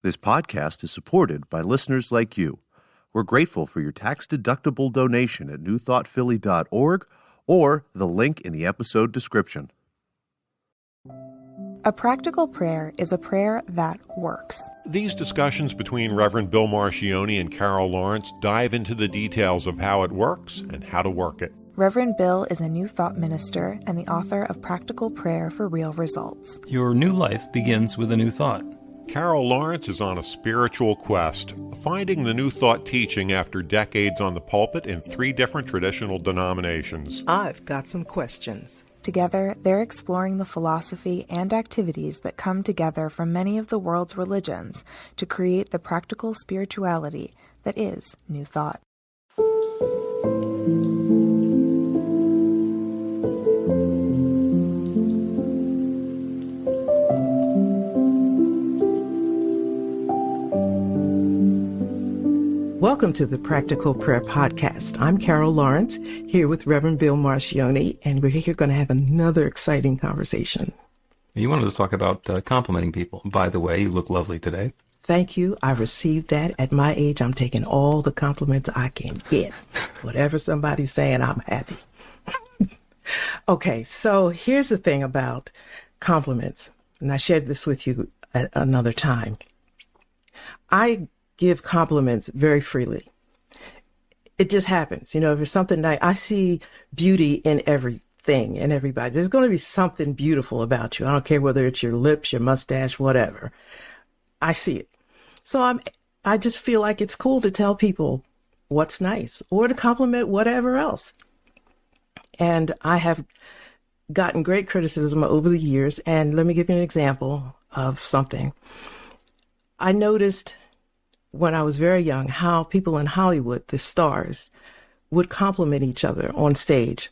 This podcast is supported by listeners like you. We're grateful for your tax-deductible donation at newthoughtphilly.org or the link in the episode description. A practical prayer is a prayer that works. These discussions between Reverend Bill Marcioni and Carol Lawrence dive into the details of how it works and how to work it. Reverend Bill is a New Thought minister and the author of Practical Prayer for Real Results. Your new life begins with a new thought. Carol Lawrence is on a spiritual quest, finding the New Thought teaching after decades on the pulpit in 3 different traditional denominations. I've got some questions. Together, they're exploring the philosophy and activities that come together from many of the world's religions to create the practical spirituality that is New Thought. Welcome to the Practical Prayer Podcast. I'm Carol Lawrence, here with Reverend Bill Marcioni, and we're here going to have another exciting conversation. You wanted to talk about complimenting people. By the way, you look lovely today. Thank you. I received that. At my age, I'm taking all the compliments I can get. Whatever somebody's saying, I'm happy. Okay, so here's the thing about compliments, and I shared this with you at another time. I give compliments very freely. It just happens. You know, if there's something nice, I see beauty in everything and everybody. There's going to be something beautiful about you. I don't care whether it's your lips, your mustache, whatever. I see it. So I just feel like it's cool to tell people what's nice or to compliment whatever else. And I have gotten great criticism over the years. And let me give you an example of something. I noticed when I was very young, how people in Hollywood, the stars, would compliment each other on stage,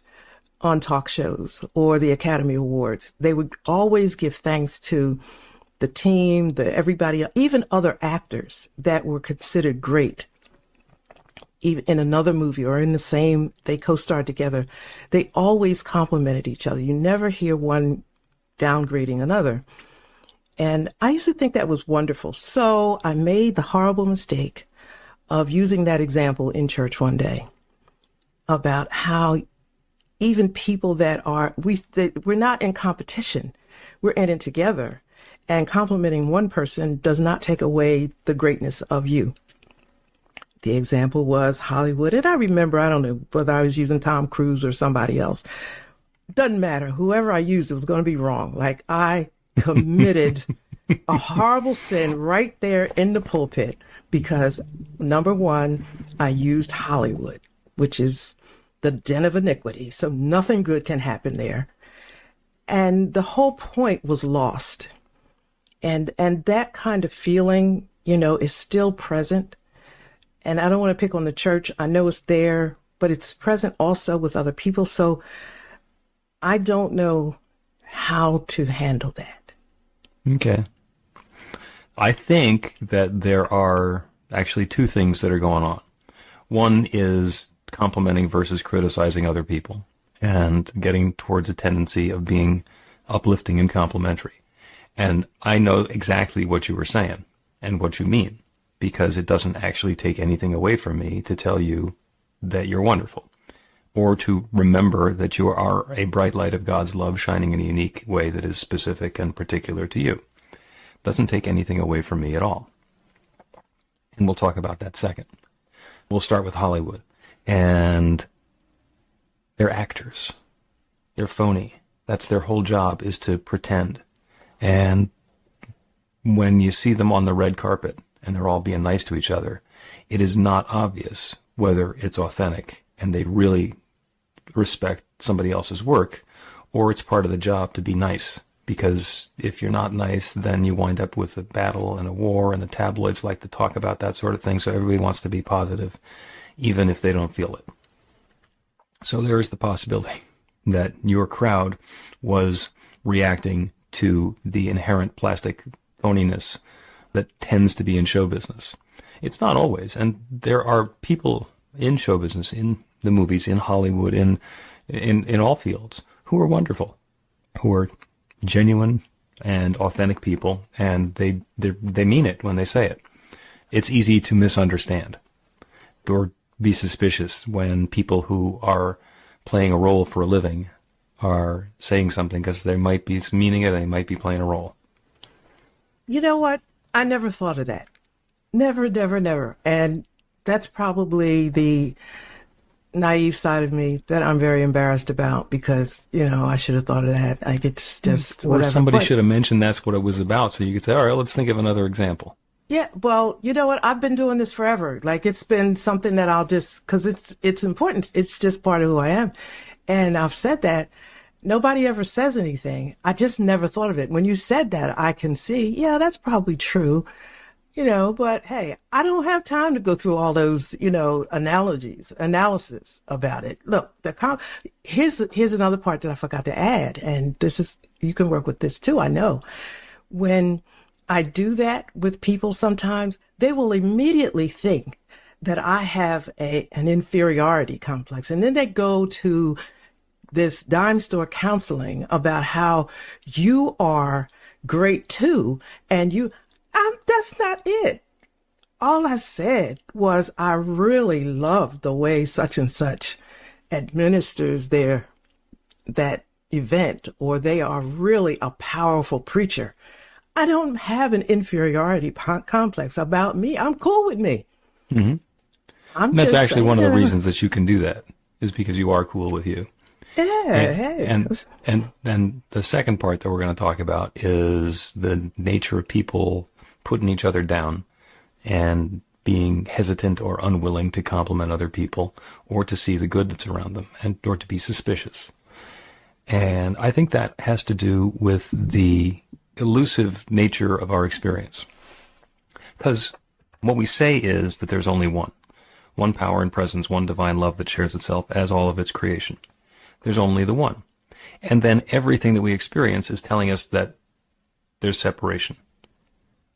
on talk shows, or the Academy Awards. They would always give thanks to the team, everybody, even other actors that were considered great. Even in another movie or in the same, they co-starred together. They always complimented each other. You never hear one downgrading another. And I used to think that was wonderful. So I made the horrible mistake of using that example in church one day about how even people that we're not in competition, we're in it together. And complimenting one person does not take away the greatness of you. The example was Hollywood. And I remember, I don't know whether I was using Tom Cruise or somebody else. Doesn't matter. Whoever I used, it was going to be wrong. Like I committed a horrible sin right there in the pulpit because, number one, I used Hollywood, which is the den of iniquity. So nothing good can happen there. And the whole point was lost. And that kind of feeling, you know, is still present. And I don't want to pick on the church. I know it's there, but it's present also with other people. So I don't know how to handle that. Okay. I think that there are actually 2 things that are going on. One is complimenting versus criticizing other people and getting towards a tendency of being uplifting and complimentary. And I know exactly what you were saying and what you mean, because it doesn't actually take anything away from me to tell you that you're wonderful or to remember that you are a bright light of God's love shining in a unique way that is specific and particular to you. Doesn't take anything away from me at all. And we'll talk about that second. We'll start with Hollywood. And they're actors. They're phony. That's their whole job, is to pretend. And when you see them on the red carpet and they're all being nice to each other, it is not obvious whether it's authentic and they really respect somebody else's work, or it's part of the job to be nice. Because if you're not nice, then you wind up with a battle and a war, and the tabloids like to talk about that sort of thing, so everybody wants to be positive, even if they don't feel it. So there is the possibility that your crowd was reacting to the inherent plastic phoniness that tends to be in show business. It's not always, and there are people in show business, in the movies, in Hollywood, in all fields, who are wonderful, who are genuine and authentic people, and they mean it when they say it. It's easy to misunderstand or be suspicious when people who are playing a role for a living are saying something because they might be meaning it and they might be playing a role. You know what? I never thought of that. Never, never, never. And that's probably the naive side of me that I'm very embarrassed about because, I should have thought of that. Like, it's just or whatever. Somebody should have mentioned that's what it was about, so you could say, all right, let's think of another example. Yeah, well, you know what? I've been doing this forever. Like, it's been something that I'll just, because it's important. It's just part of who I am. And I've said that. Nobody ever says anything. I just never thought of it. When you said that, I can see, yeah, that's probably true. But hey, I don't have time to go through all those, analysis about it. Look, here's another part that I forgot to add. And you can work with this too. I know when I do that with people, sometimes they will immediately think that I have an inferiority complex. And then they go to this dime store counseling about how you are great too. And that's not it. All I said was I really love the way such and such administers that event, or they are really a powerful preacher. I don't have an inferiority complex about me. I'm cool with me. Mm-hmm. That's actually one of the reasons that you can do that is because you are cool with you. Yeah. And the second part that we're going to talk about is the nature of people putting each other down and being hesitant or unwilling to compliment other people or to see the good that's around them or to be suspicious. And I think that has to do with the elusive nature of our experience. Because what we say is that there's only one power and presence, one divine love that shares itself as all of its creation. There's only the one. And then everything that we experience is telling us that there's separation.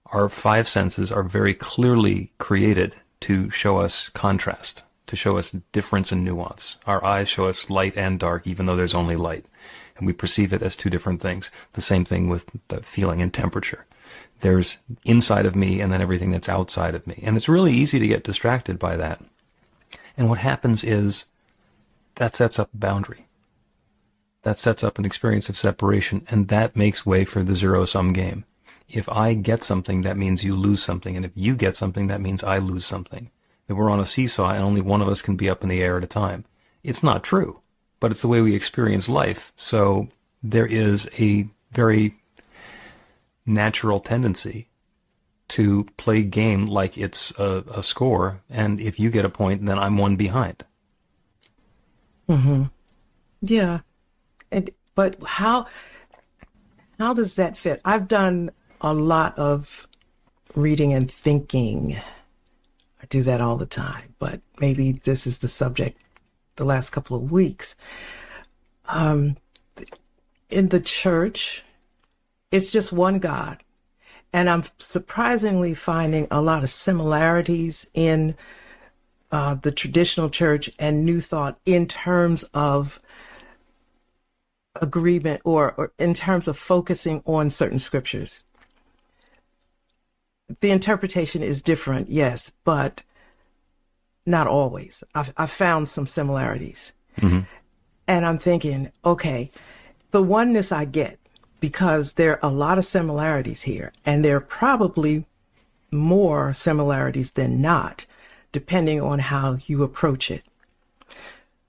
Our five senses are very clearly created to show us contrast, to show us difference and nuance. Our eyes show us light and dark, even though there's only light. And we perceive it as two different things. The same thing with the feeling and temperature. There's inside of me and then everything that's outside of me. And it's really easy to get distracted by that. And what happens is that sets up a boundary. That sets up an experience of separation, and that makes way for the zero-sum game. If I get something, that means you lose something, and if you get something, that means I lose something. That we're on a seesaw and only one of us can be up in the air at a time. It's not true, but it's the way we experience life. So there is a very natural tendency to play game like it's a score, and if you get a point, then I'm one behind. Mm-hmm. Yeah. But how does that fit? I've done a lot of reading and thinking. I do that all the time, but maybe this is the subject the last couple of weeks. In the church, it's just one God. And I'm surprisingly finding a lot of similarities in the traditional church and New Thought in terms of agreement or in terms of focusing on certain scriptures. The interpretation is different, yes, but not always. I've found some similarities. Mm-hmm. And I'm thinking, okay, the oneness I get, because there are a lot of similarities here, and there are probably more similarities than not, depending on how you approach it.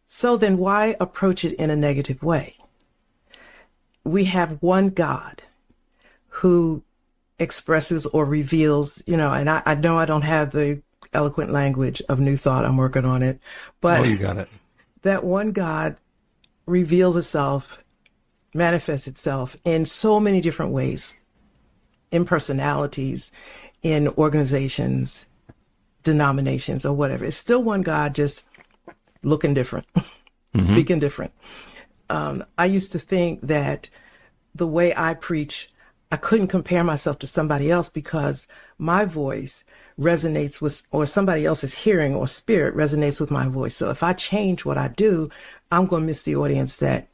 So then why approach it in a negative way? We have one God who expresses or reveals, and I know I don't have the eloquent language of New Thought. I'm working on it. But you got it. That one God reveals itself, manifests itself in so many different ways, in personalities, in organizations, denominations, or whatever. It's still one God, just looking different, speaking different. I used to think that the way I preach, I couldn't compare myself to somebody else because my voice resonates with, or somebody else's hearing or spirit resonates with my voice. So if I change what I do, I'm going to miss the audience that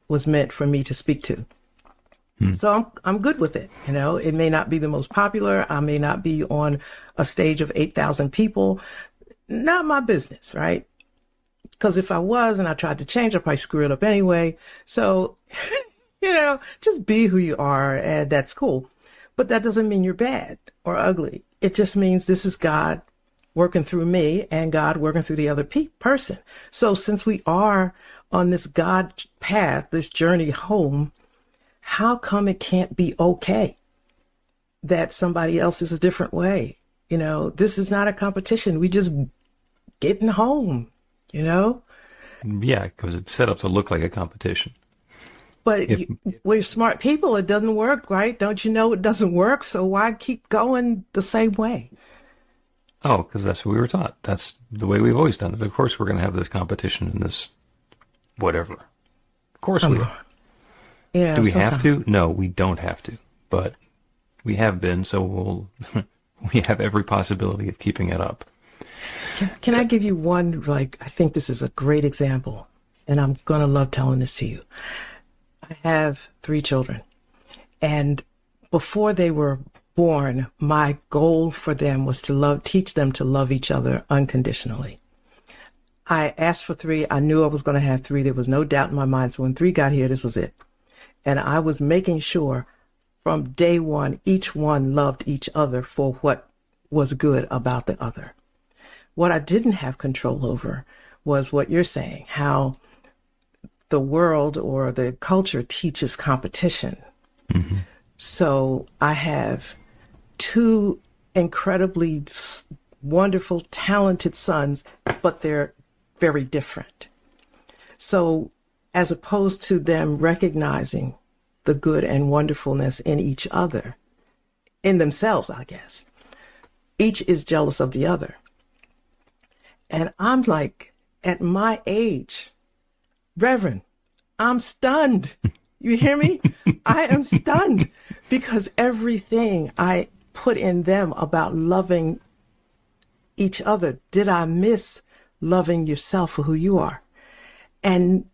was meant for me to speak to. So I'm good with it. You know, it may not be the most popular. I may not be on a stage of 8,000 people. Not my business, right? Because if I was and I tried to change, I'd probably screw it up anyway. So, you know, just be who you are, and that's cool. But that doesn't mean you're bad or ugly. It just means this is God working through me and God working through the other person. So since we are on this God path, this journey home, how come it can't be okay that somebody else is a different way? You know, this is not a competition. We just getting home, you know? Yeah, because it's set up to look like a competition. But we're smart people. It doesn't work, right? Don't you know it doesn't work? So why keep going the same way? Oh, because that's what we were taught. That's the way we've always done it. Of course we're going to have this competition and this whatever. Of course we are. Yeah, do we have to? No, we don't have to. But we have been, so we have every possibility of keeping it up. Can I give you one, I think this is a great example, and I'm going to love telling this to you. I have 3 children, and before they were born, my goal for them was to teach them to love each other unconditionally. I asked for 3. I knew I was going to have 3. There was no doubt in my mind. So when 3 got here, this was it. And I was making sure from day one, each one loved each other for what was good about the other. What I didn't have control over was what you're saying, how the world or the culture teaches competition. Mm-hmm. So I have 2 incredibly wonderful, talented sons, but they're very different. So as opposed to them recognizing the good and wonderfulness in each other, in themselves, I guess, each is jealous of the other. And I'm like, at my age, Reverend, I'm stunned. You hear me? I am stunned because everything I put in them about loving each other, did I miss loving yourself for who you are? And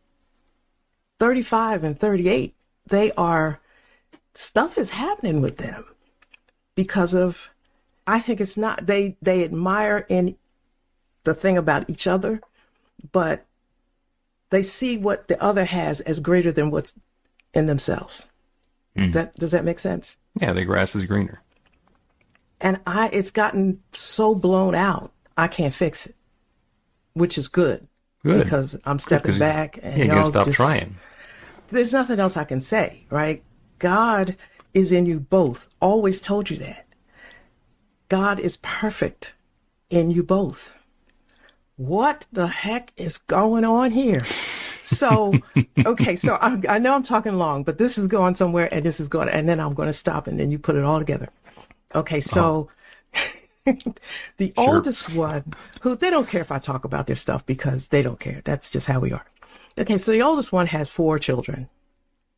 35 and 38, stuff is happening with them because of, I think it's not, they admire in the thing about each other, but they see what the other has as greater than what's in themselves. Does that make sense? Yeah, the grass is greener. And it's gotten so blown out, I can't fix it, which is good. Because I'm stepping back and you gotta stop trying. There's nothing else I can say, right? God is in you both. Always told you that. God is perfect in you both. What the heck is going on here? So, okay, so I know I'm talking long, but this is going somewhere and this is going, and then I'm going to stop and then you put it all together. Okay, so the oldest one, who they don't care if I talk about their stuff because they don't care. That's just how we are. Okay, so the oldest one has 4 children.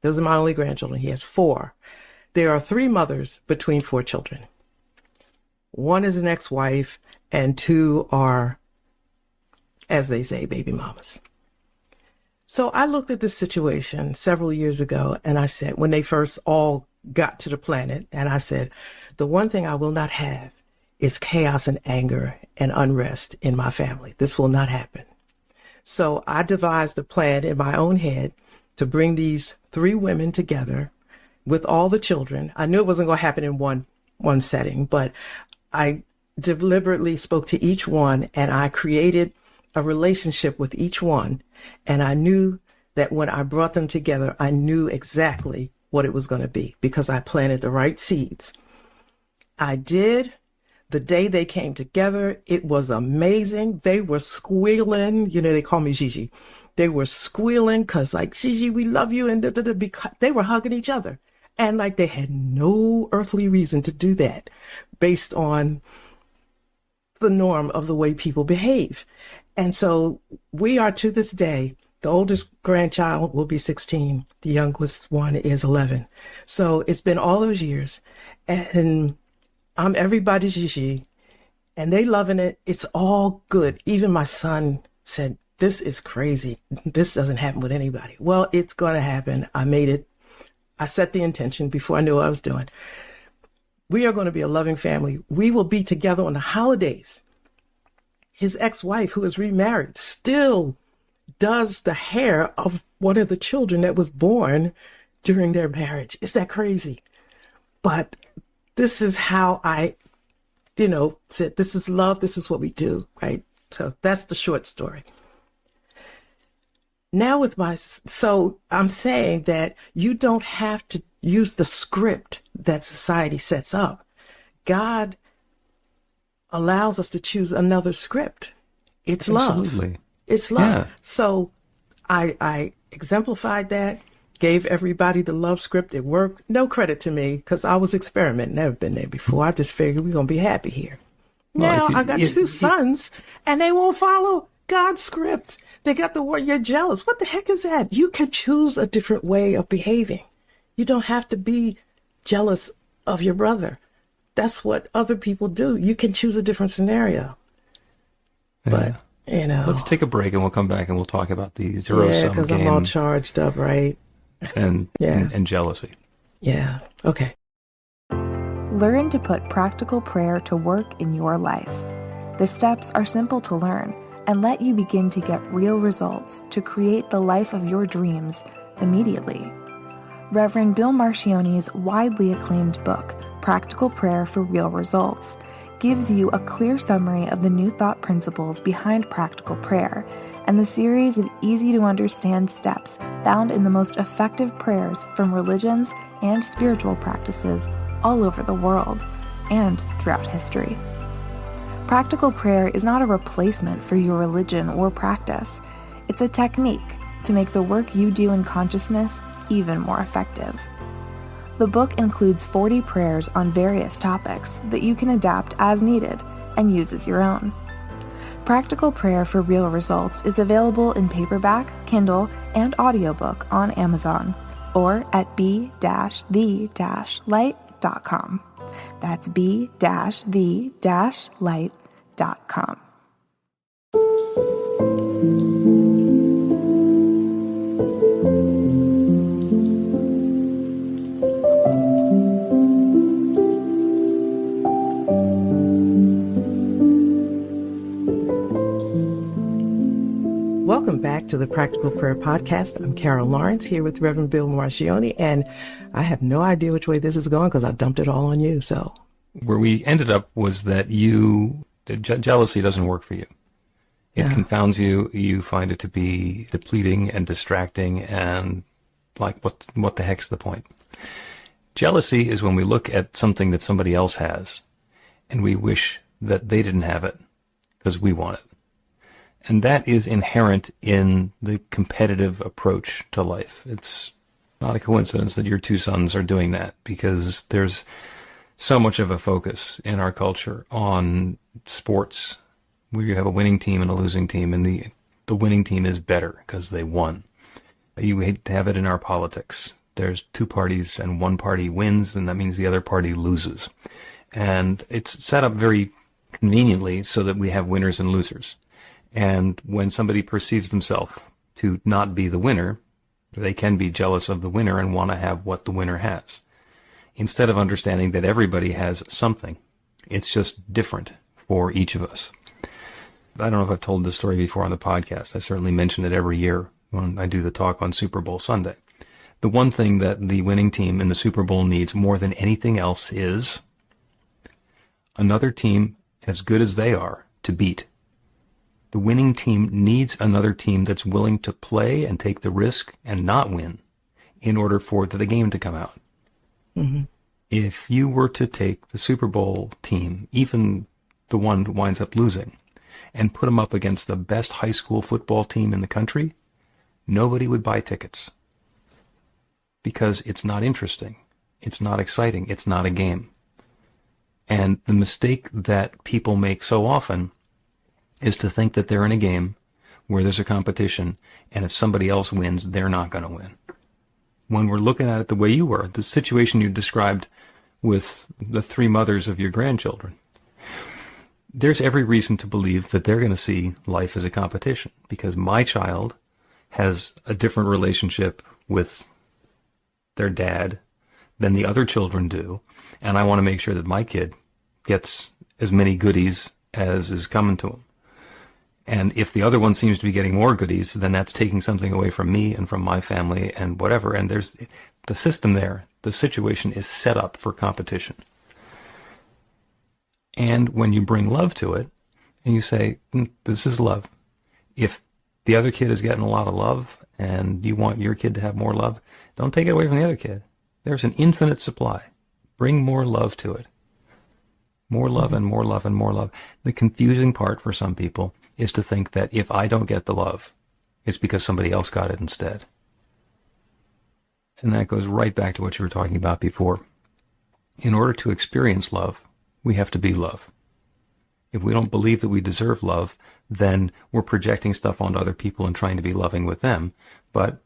Those are my only grandchildren. He has 4. There are 3 mothers between 4 children. 1 is an ex-wife and 2 are, as they say, baby mamas. So I looked at this situation several years ago and I said, when they first all got to the planet, and I said, the one thing I will not have is chaos and anger and unrest in my family. This will not happen. So I devised a plan in my own head to bring these 3 women together with all the children. I knew it wasn't going to happen in one setting, but I deliberately spoke to each one and I created a relationship with each one. And I knew that when I brought them together, I knew exactly what it was going to be because I planted the right seeds. I did. The day they came together, it was amazing. They were squealing. You know, they call me Gigi. They were squealing because like, Gigi, we love you. And because they were hugging each other. And like they had no earthly reason to do that based on the norm of the way people behave. And so we are to this day, the oldest grandchild will be 16. The youngest one is 11. So it's been all those years and I'm everybody's Gigi and they loving it. It's all good. Even my son said, this is crazy. This doesn't happen with anybody. Well, it's going to happen. I made it I set the intention before I knew what I was doing. We are going to be a loving family. We will be together on the holidays. His ex-wife, who is remarried, still does the hair of one of the children that was born during their marriage. Is that crazy? But this is how I, said, this is love. This is what we do, right? So that's the short story. Now so I'm saying that you don't have to use the script that society sets up. God allows us to choose another script. It's Absolutely. love. It's love. Yeah. So I exemplified that, gave everybody the love script. It worked. No credit to me because I was experimenting. Never been there before. I just figured we're going to be happy here. Well, Now I got two sons and they won't follow God's script. They got the word, you're jealous. What the heck is that? You can choose a different way of behaving. You don't have to be jealous of your brother. That's what other people do. You can choose a different scenario. Yeah. But, Let's take a break and we'll come back and we'll talk about the zero-sum yeah, because I'm all game charged up, right? and, Yeah. and jealousy. Yeah. Okay. Learn to put practical prayer to work in your life. The steps are simple to learn and let you begin to get real results to create the life of your dreams immediately. Reverend Bill Marcione's widely acclaimed book, Practical Prayer for Real Results, gives you a clear summary of the New Thought principles behind practical prayer and the series of easy-to-understand steps found in the most effective prayers from religions and spiritual practices all over the world and throughout history. Practical prayer is not a replacement for your religion or practice. It's a technique to make the work you do in consciousness even more effective. The book includes 40 prayers on various topics that you can adapt as needed and use as your own. Practical Prayer for Real Results is available in paperback, Kindle, and audiobook on Amazon or at b-the-light.com. That's b-the-light.com. Welcome back to the Practical Prayer Podcast. I'm Carol Lawrence here with Reverend Bill Marcione, and I have no idea which way this is going because I dumped it all on you. So Where we ended up was that jealousy doesn't work for you. It confounds you. You find it to be depleting and distracting and like, what the heck's the point? Jealousy is when we look at something that somebody else has and we wish that they didn't have it because we want it. And that is inherent in the competitive approach to life. It's not a coincidence that your two sons are doing that because there's so much of a focus in our culture on sports where you have a winning team and a losing team, and the winning team is better because they won. You hate to have it in our politics. There's two parties and one party wins, and that means the other party loses. And it's set up very conveniently so that we have winners and losers. And when somebody perceives themselves to not be the winner, they can be jealous of the winner and want to have what the winner has. Instead of understanding that everybody has something, it's just different for each of us. I don't know if I've told this story before on the podcast. I certainly mention it every year when I do the talk on Super Bowl Sunday. The one thing that the winning team in the Super Bowl needs more than anything else is another team as good as they are to beat. The winning team needs another team that's willing to play and take the risk and not win in order for the game to come out. Mm-hmm. If you were to take the Super Bowl team, even the one who winds up losing, and put them up against the best high school football team in the country, nobody would buy tickets. Because it's not interesting. It's not exciting. It's not a game. And the mistake that people make so often is to think that they're in a game where there's a competition, and if somebody else wins, they're not going to win. When we're looking at it the way you were, the situation you described with the three mothers of your grandchildren, there's every reason to believe that they're going to see life as a competition, because my child has a different relationship with their dad than the other children do, and I want to make sure that my kid gets as many goodies as is coming to him. And if the other one seems to be getting more goodies, then that's taking something away from me and from my family and whatever. And there's the system there. The situation is set up for competition. And when you bring love to it, and you say, this is love. If the other kid is getting a lot of love and you want your kid to have more love, don't take it away from the other kid. There's an infinite supply. Bring more love to it. More love and more love and more love. The confusing part for some people is to think that if I don't get the love, it's because somebody else got it instead. And that goes right back to what you were talking about before. In order to experience love, we have to be love. If we don't believe that we deserve love, then we're projecting stuff onto other people and trying to be loving with them. But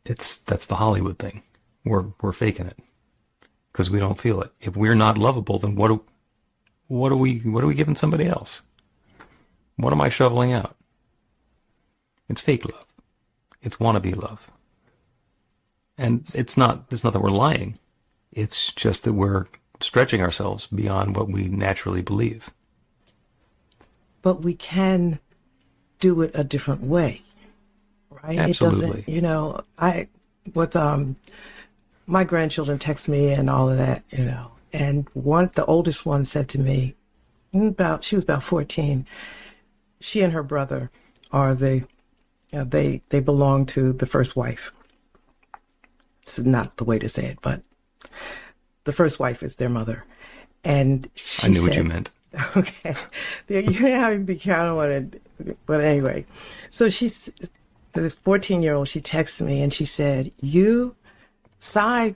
that's the Hollywood thing. We're faking it because we don't feel it. If we're not lovable, then what are we giving somebody else? What am I shoveling out? It's fake love. It's wannabe love. And it's not that we're lying. It's just that we're stretching ourselves beyond what we naturally believe. But we can do it a different way, right? Absolutely. It doesn't, my grandchildren text me and all of that, and the oldest one said to me, she was about 14. She and her brother they belong to the first wife. It's not the way to say it, but the first wife is their mother. And she I knew what you meant. Okay. You have to be careful on it. But anyway, so this 14-year-old, she texted me and she said, Cy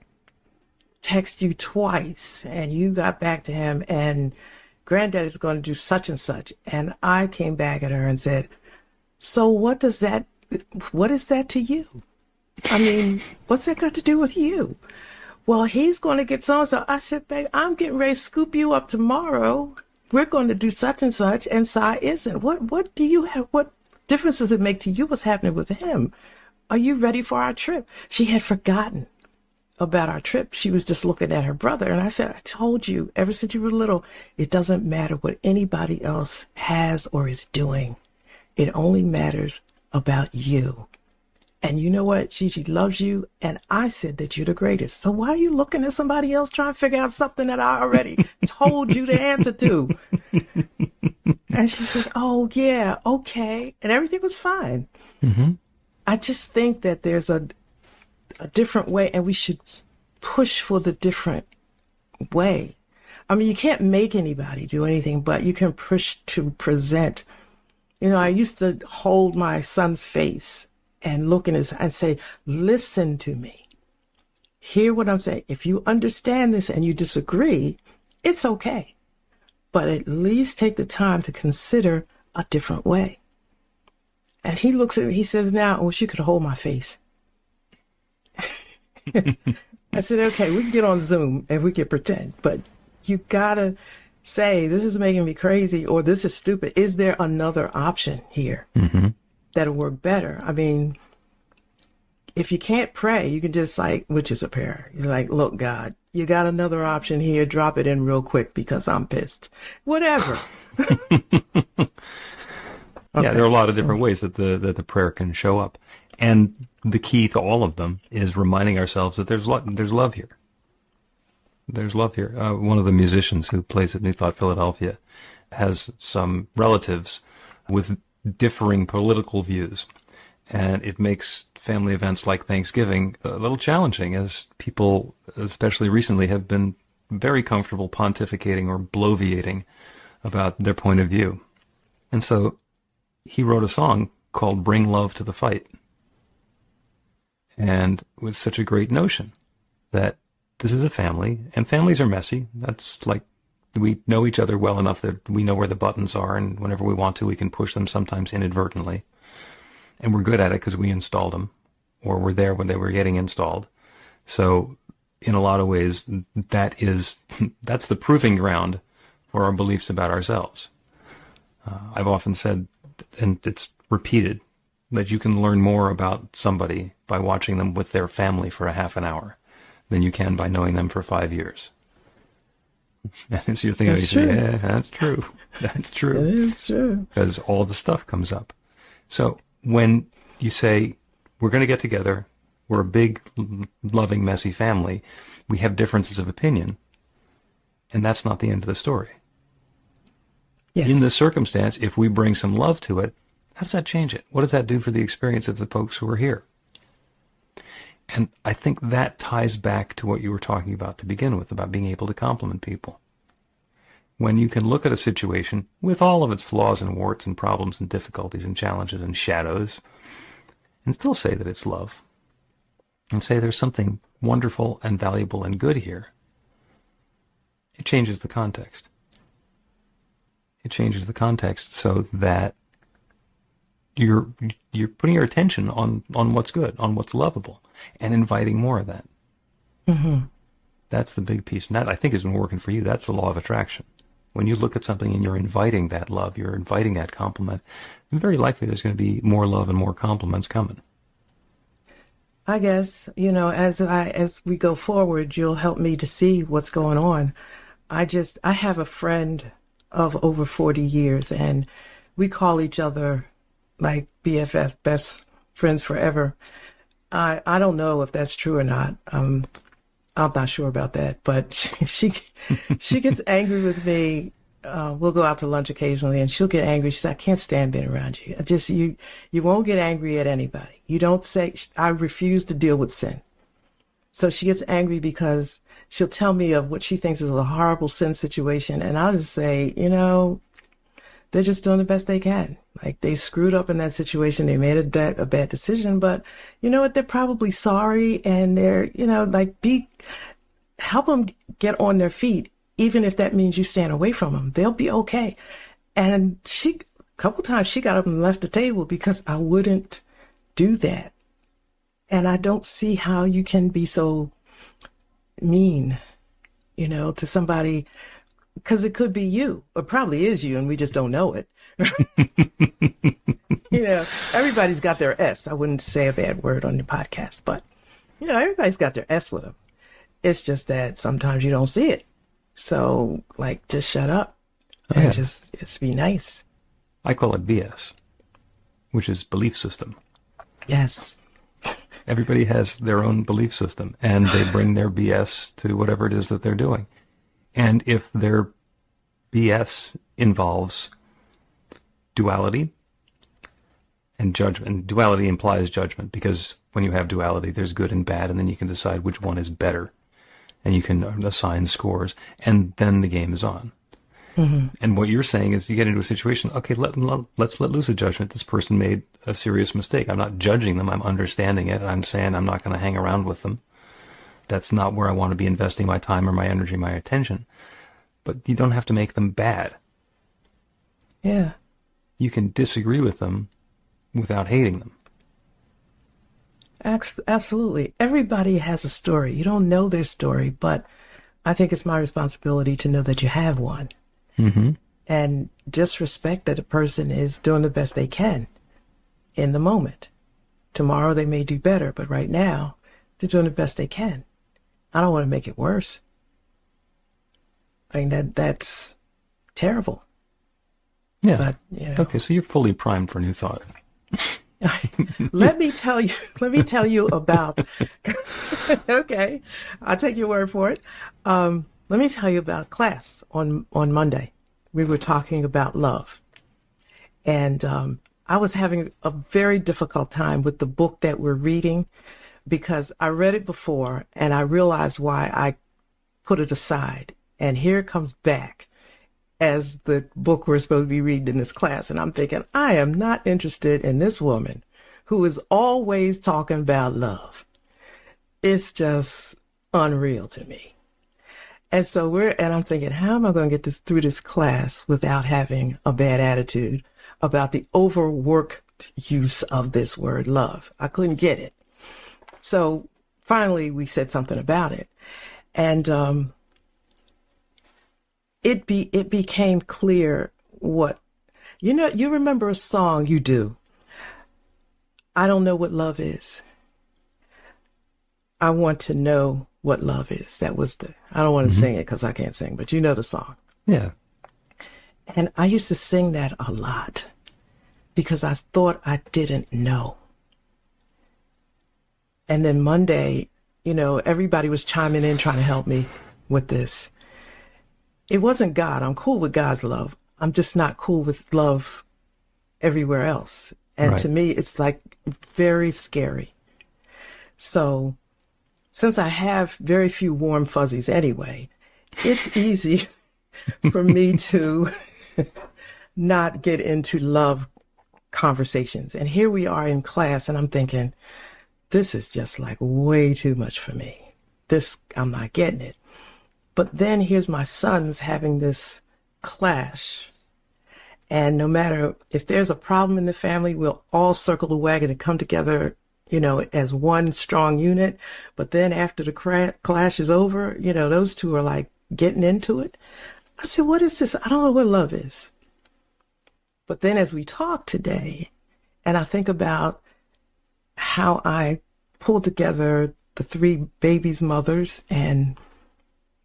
texted you twice and you got back to him and Granddad is going to do such and such. And I came back at her and said, so what is that to you? I mean, what's that got to do with you? Well, he's going to get so-and-so. I said, babe, I'm getting ready to scoop you up tomorrow. We're going to do such and such, and Cy isn't. What do you have? What difference does it make to you what's happening with him? Are you ready for our trip? She had forgotten about our trip. She was just looking at her brother. And I said, I told you ever since you were little, it doesn't matter what anybody else has or is doing. It only matters about you. And you know what? Gigi loves you. And I said that you're the greatest. So why are you looking at somebody else trying to figure out something that I already told you the answer to? And she says, oh, yeah, okay. And everything was fine. Mm-hmm. I just think that there's a different way, and we should push for the different way. I mean, you can't make anybody do anything, but you can push to present. I used to hold my son's face and look in his and say, listen to me. Hear what I'm saying. If you understand this and you disagree, it's okay. But at least take the time to consider a different way. And he looks at me, he says, now, I wish you could hold my face. I said, okay, we can get on Zoom and we can pretend, but you gotta say, this is making me crazy or this is stupid. Is there another option here that'll work better? I mean, if you can't pray, you can just which is a prayer. You're like, look, God, you got another option here. Drop it in real quick because I'm pissed. Whatever. Yeah, there are a lot of different ways that the prayer can show up. And the key to all of them is reminding ourselves that there's love here. There's love here. One of the musicians who plays at New Thought Philadelphia has some relatives with differing political views. And it makes family events like Thanksgiving a little challenging, as people, especially recently, have been very comfortable pontificating or bloviating about their point of view. And so he wrote a song called Bring Love to the Fight. And it was such a great notion that this is a family, and families are messy. That's like, we know each other well enough that we know where the buttons are, and whenever we want to, we can push them, sometimes inadvertently. And we're good at it because we installed them, or we're there when they were getting installed. So in a lot of ways, that's the proving ground for our beliefs about ourselves. I've often said, and it's repeated, that you can learn more about somebody by watching them with their family for a half an hour than you can by knowing them for 5 years. And so you're thinking, That's true. yeah, that's true. That's true. It is true. Because all the stuff comes up. So when you say, we're going to get together, we're a big, loving, messy family, we have differences of opinion, and that's not the end of the story. Yes. In this circumstance, if we bring some love to it, how does that change it? What does that do for the experience of the folks who are here? And I think that ties back to what you were talking about to begin with, about being able to compliment people. When you can look at a situation with all of its flaws and warts and problems and difficulties and challenges and shadows, and still say that it's love, and say there's something wonderful and valuable and good here, it changes the context. It changes the context so that you're putting your attention on what's good, on what's lovable, and inviting more of that. Mm-hmm. That's the big piece. And that, I think, has been working for you. That's the law of attraction. When you look at something and you're inviting that love, you're inviting that compliment, very likely there's going to be more love and more compliments coming. I guess, as we go forward, you'll help me to see what's going on. I have a friend of over 40 years, and we call each other like BFF, best friends forever. I don't know if that's true or not. I'm not sure about that, but she gets angry with me. We'll go out to lunch occasionally, and she'll get angry. She says, "I can't stand being around you. You won't get angry at anybody. You don't say." I refuse to deal with sin. So she gets angry because she'll tell me of what she thinks is a horrible sin situation, and I'll just say, they're just doing the best they can. Like, they screwed up in that situation. They made a bad decision, but you know what? They're probably sorry, and they're, help them get on their feet. Even if that means you stand away from them, they'll be okay. And a couple times she got up and left the table because I wouldn't do that. And I don't see how you can be so mean, to somebody, because it could be you. It probably is you, and we just don't know it. Everybody's got their S. I wouldn't say a bad word on the podcast, but, everybody's got their S with them. It's just that sometimes you don't see it. So, just shut up and just be nice. I call it BS, which is belief system. Yes. Everybody has their own belief system, and they bring their BS to whatever it is that they're doing. And if their BS involves duality and judgment, and duality implies judgment, because when you have duality, there's good and bad, and then you can decide which one is better, and you can assign scores, and then the game is on. Mm-hmm. And what you're saying is you get into a situation, okay, let's let loose a judgment. This person made a serious mistake. I'm not judging them. I'm understanding it. I'm saying I'm not going to hang around with them. That's not where I want to be investing my time or my energy, my attention. But you don't have to make them bad. Yeah. You can disagree with them without hating them. Absolutely. Everybody has a story. You don't know their story, but I think it's my responsibility to know that you have one. Mm-hmm. And just respect that the person is doing the best they can in the moment. Tomorrow they may do better, but right now they're doing the best they can. I don't want to make it worse. I mean, that's terrible. Yeah. But, Okay, so you're fully primed for new thought. Let me tell you about, okay, I'll take your word for it. Let me tell you about class on Monday. We were talking about love. And I was having a very difficult time with the book that we're reading because I read it before and I realized why I put it aside. And here it comes back as the book we're supposed to be reading in this class. And I'm thinking, I am not interested in this woman who is always talking about love. It's just unreal to me. And so I'm thinking, how am I going to get through this class without having a bad attitude about the overworked use of this word love? I couldn't get it. So finally we said something about it. And, it became clear what, you remember a song, you do. I don't know what love is. I want to know what love is. That was I don't want to sing it because I can't sing, but you know the song. Yeah. And I used to sing that a lot because I thought I didn't know. And then Monday, everybody was chiming in trying to help me with this. It wasn't God. I'm cool with God's love. I'm just not cool with love everywhere else. And Right. to me, it's like very scary. So since I have very few warm fuzzies anyway, it's easy for me to not get into love conversations. And here we are in class and I'm thinking, this is just like way too much for me. I'm not getting it. But then here's my sons having this clash. And no matter if there's a problem in the family, we'll all circle the wagon and come together, as one strong unit. But then after the clash is over, those two are like getting into it. I said, what is this? I don't know what love is. But then as we talk today, and I think about how I pulled together the 3 babies' mothers and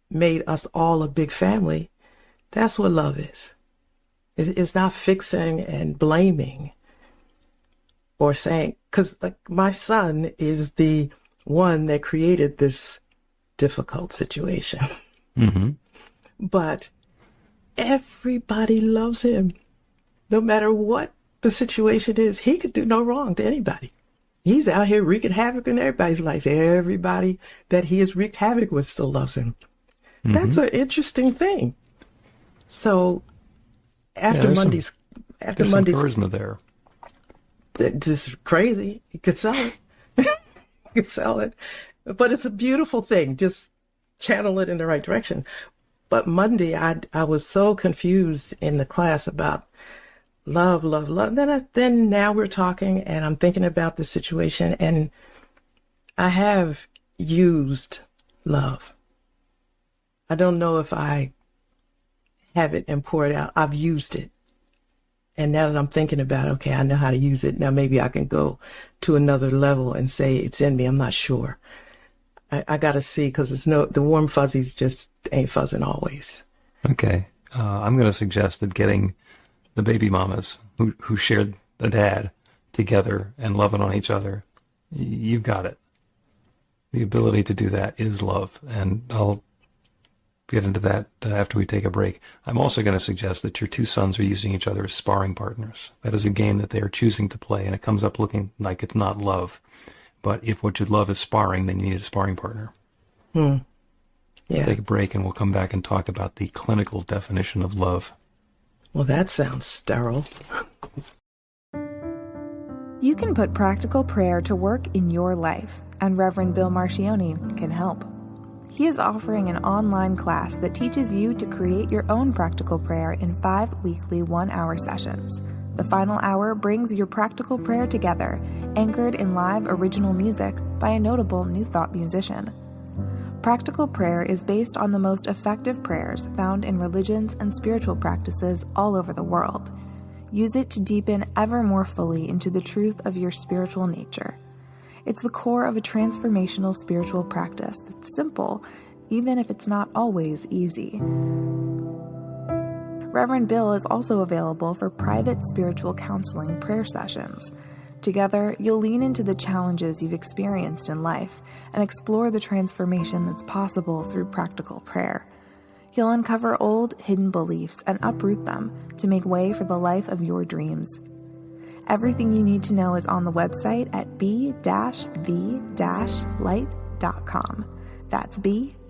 made us all a big family, that's what love is. It's not fixing and blaming or saying, because like my son is the one that created this difficult situation. Mm-hmm. But everybody loves him. No matter what the situation is, he could do no wrong to anybody. He's out here wreaking havoc in everybody's life. Everybody that he has wreaked havoc with still loves him. Mm-hmm. That's an interesting thing. So after Monday's charisma there. Just crazy. You could sell it. You could sell it. But it's a beautiful thing. Just channel it in the right direction. But Monday, I was so confused in the class about love. Then now we're talking and I'm thinking about the situation and I have used love. I don't know if I have it and pour it out. I've used it. And now that I'm thinking about, okay, I know how to use it. Now maybe I can go to another level and say it's in me. I'm not sure. I got to see because the warm fuzzies just ain't fuzzing always. Okay. I'm going to suggest that getting the baby mamas who shared a dad together and loving on each other, you've got it. The ability to do that is love. And I'll get into that after we take a break. I'm also going to suggest that your 2 sons are using each other as sparring partners. That is a game that they are choosing to play, and it comes up looking like it's not love. But if what you love is sparring, then you need a sparring partner. Yeah. Let's take a break, and we'll come back and talk about the clinical definition of love. Well, that sounds sterile. You can put practical prayer to work in your life, and Reverend Bill Marcioni can help. He is offering an online class that teaches you to create your own practical prayer in 5 weekly 1-hour sessions. The final hour brings your practical prayer together, anchored in live original music by a notable New Thought musician. Practical prayer is based on the most effective prayers found in religions and spiritual practices all over the world. Use it to deepen ever more fully into the truth of your spiritual nature. It's the core of a transformational spiritual practice that's simple, even if it's not always easy. Reverend Bill is also available for private spiritual counseling prayer sessions. Together, you'll lean into the challenges you've experienced in life and explore the transformation that's possible through practical prayer. You'll uncover old, hidden beliefs and uproot them to make way for the life of your dreams. Everything you need to know is on the website at b-v-light.com. That's b-v-light.com.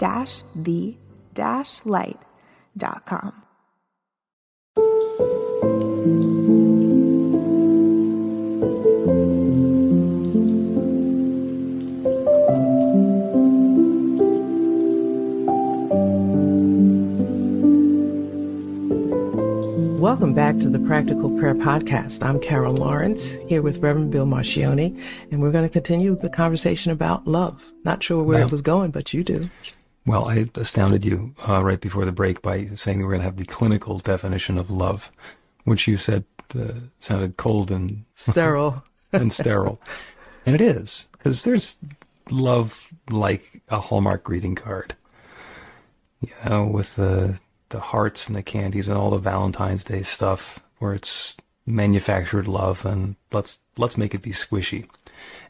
Welcome back to the Practical Prayer Podcast. I'm Carol Lawrence, here with Reverend Bill Marcioni, and we're going to continue the conversation about love. Not sure where it was going, but you do. Well, I astounded you right before the break by saying we were going to have the clinical definition of love, which you said sounded cold and sterile. and sterile. And it is, because there's love like a Hallmark greeting card, with the hearts and the candies and all the Valentine's Day stuff where it's manufactured love, and let's make it be squishy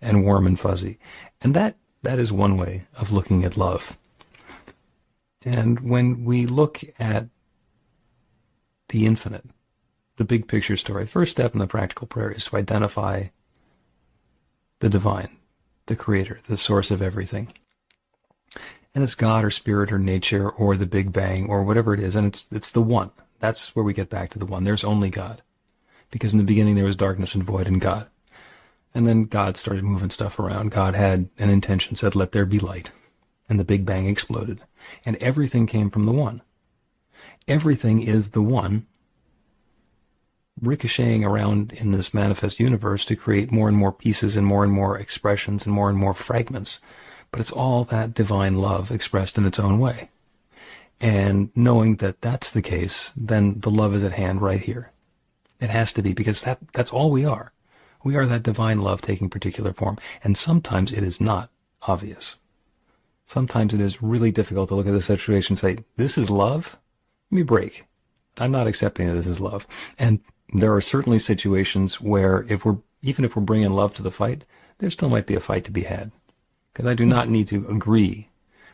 and warm and fuzzy. And that is one way of looking at love. And when we look at the infinite, the big picture story, first step in the practical prayer is to identify the divine, the creator, the source of everything. And it's God or spirit or nature or the Big Bang or whatever it is. And it's the one. That's where we get back to the one. There's only God. Because in the beginning there was darkness and void in God. And then God started moving stuff around. God had an intention, said, let there be light. And the Big Bang exploded. And everything came from the one. Everything is the one, ricocheting around in this manifest universe to create more and more pieces and more expressions and more fragments. But it's all that divine love expressed in its own way. And knowing that that's the case, then the love is at hand right here. It has to be, because that's all we are. We are that divine love taking particular form. And sometimes it is not obvious. Sometimes it is really difficult to look at the situation and say, this is love? Give me a break. I'm not accepting that this is love. And there are certainly situations where even if we're bringing love to the fight, there still might be a fight to be had. Because I do not need to agree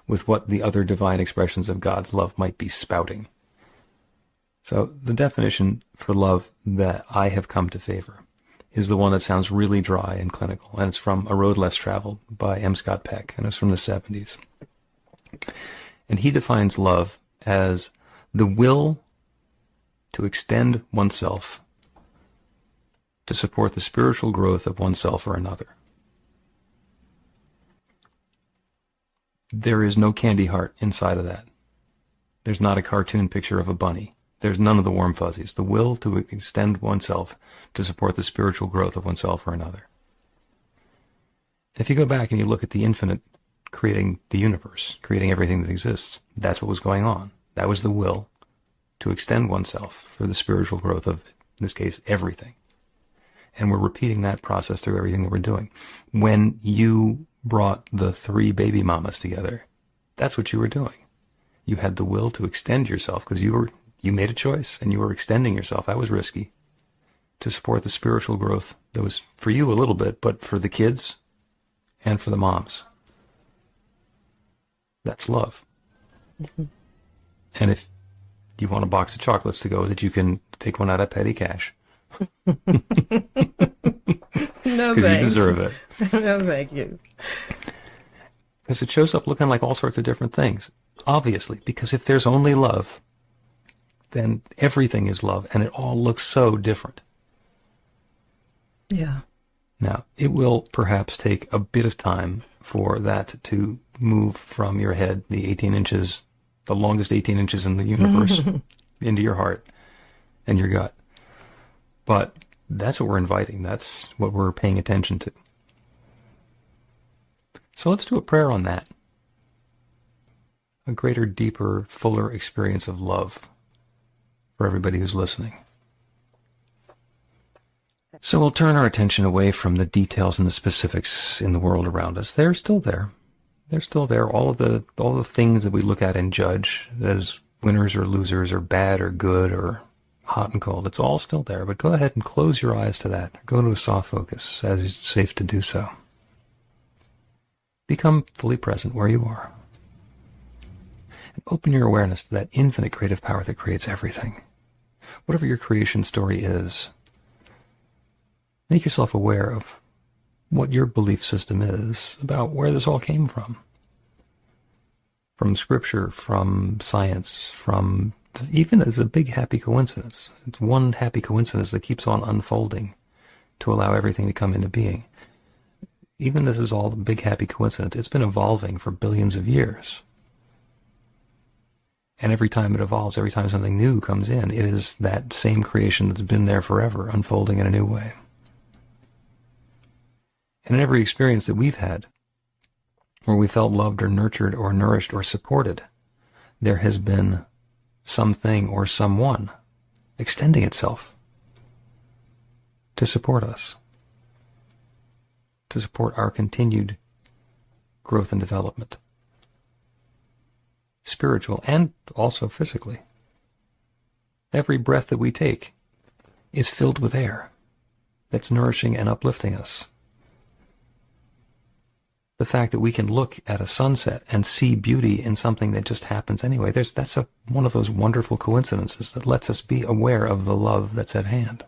with what the other divine expressions of God's love might be spouting. So the definition for love that I have come to favor is the one that sounds really dry and clinical, and it's from A Road Less Traveled by M. Scott Peck, and it's from the 70s. And he defines love as the will to extend oneself to support the spiritual growth of oneself or another. There is no candy heart inside of that. There's not a cartoon picture of a bunny. There's none of the warm fuzzies. The will to extend oneself to support the spiritual growth of oneself or another. If you go back and you look at the infinite creating the universe, creating everything that exists, that's what was going on. That was the will to extend oneself for the spiritual growth of, in this case, everything. And we're repeating that process through everything that we're doing. When you brought the 3 baby mamas together, that's what you were doing. You had the will to extend yourself because you made a choice and you were extending yourself. That was risky, to support the spiritual growth that was for you a little bit, but for the kids and for the moms. That's love. Mm-hmm. And if you want a box of chocolates to go with it, you can take one out of petty cash. No, because you deserve it. No, thank you. Because it shows up looking like all sorts of different things. Obviously, because if there's only love, then everything is love, and it all looks so different. Yeah. Now, it will perhaps take a bit of time for that to move from your head, the 18 inches, the longest 18 inches in the universe, into your heart and your gut. But that's what we're inviting. That's what we're paying attention to. So let's do a prayer on that. A greater, deeper, fuller experience of love for everybody who's listening. So we'll turn our attention away from the details and the specifics in the world around us. They're still there. They're still there. All the things that we look at and judge as winners or losers or bad or good or hot and cold, it's all still there. But go ahead and close your eyes to that. Go to a soft focus as it's safe to do so. Become fully present where you are. And open your awareness to that infinite creative power that creates everything. Whatever your creation story is, make yourself aware of what your belief system is about where this all came from. From scripture, from science, from even as a big happy coincidence. It's one happy coincidence that keeps on unfolding to allow everything to come into being. Even this is all a big happy coincidence. It's been evolving for billions of years. And every time it evolves, every time something new comes in, it is that same creation that's been there forever, unfolding in a new way. And in every experience that we've had, where we felt loved or nurtured or nourished or supported, there has been something or someone extending itself to support us, to support our continued growth and development. Spiritual and also physically. Every breath that we take is filled with air that's nourishing and uplifting us. The fact that we can look at a sunset and see beauty in something that just happens anyway, that's one of those wonderful coincidences that lets us be aware of the love that's at hand.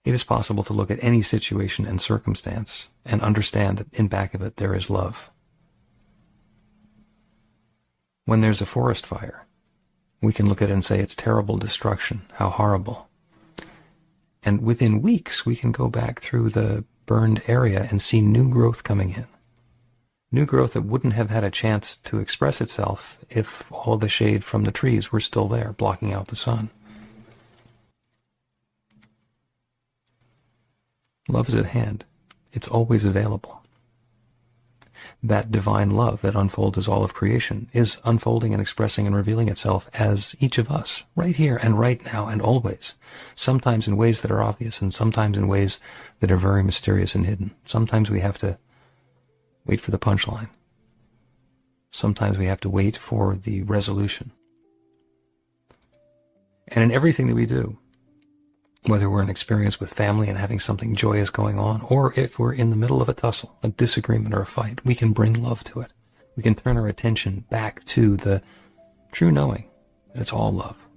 It is possible to look at any situation and circumstance and understand that in back of it there is love. When there's a forest fire, we can look at it and say it's terrible destruction, how horrible. And within weeks we can go back through the burned area and see new growth coming in. New growth that wouldn't have had a chance to express itself if all of the shade from the trees were still there, blocking out the sun. Love is at hand. It's always available. That divine love that unfolds as all of creation is unfolding and expressing and revealing itself as each of us, right here and right now and always, sometimes in ways that are obvious and sometimes in ways that are very mysterious and hidden. Sometimes we have to wait for the punchline. Sometimes we have to wait for the resolution. And in everything that we do, whether we're in experience with family and having something joyous going on, or if we're in the middle of a tussle, a disagreement, or a fight, we can bring love to it. We can turn our attention back to the true knowing that it's all love,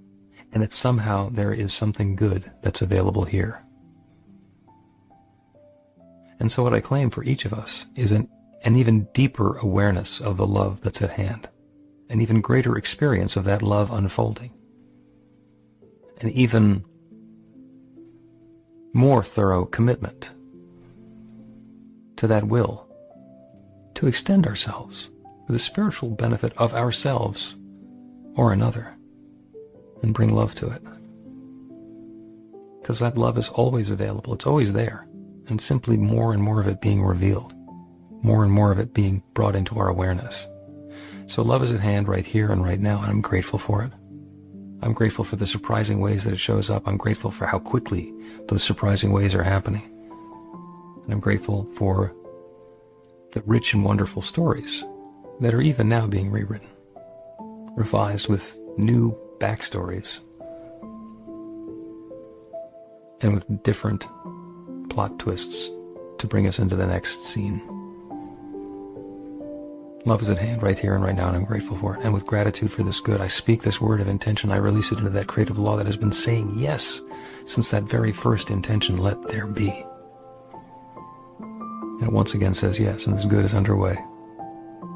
and that somehow there is something good that's available here. And so what I claim for each of us is an even deeper awareness of the love that's at hand, an even greater experience of that love unfolding, an even more thorough commitment to that will to extend ourselves for the spiritual benefit of ourselves or another and bring love to it. Because that love is always available, it's always there, and simply more and more of it being revealed, more and more of it being brought into our awareness. So love is at hand right here and right now, and I'm grateful for it. I'm grateful for the surprising ways that it shows up. I'm grateful for how quickly those surprising ways are happening. And I'm grateful for the rich and wonderful stories that are even now being rewritten, revised with new backstories, and with different plot twists to bring us into the next scene. Love is at hand right here and right now, and I'm grateful for it. And with gratitude for this good, I speak this word of intention. I release it into that creative law that has been saying yes since that very first intention, let there be. And it once again says yes, and this good is underway.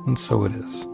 And so it is.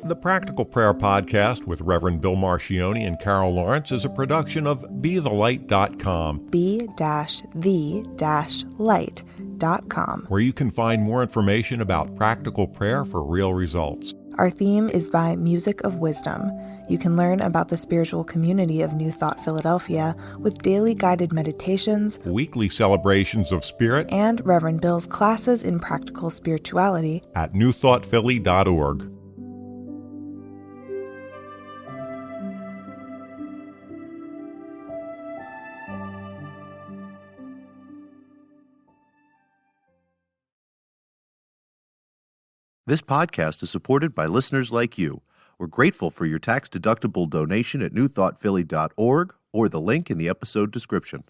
The Practical Prayer Podcast with Reverend Bill Marchioni and Carol Lawrence is a production of BeTheLight.com. be-the-light.com, where you can find more information about practical prayer for real results. Our theme is by Music of Wisdom. You can learn about the spiritual community of New Thought Philadelphia with daily guided meditations, Weekly celebrations of spirit, and Reverend Bill's classes in practical spirituality at newthoughtphilly.org. This podcast is supported by listeners like you. We're grateful for your tax-deductible donation at newthoughtphilly.org or the link in the episode description.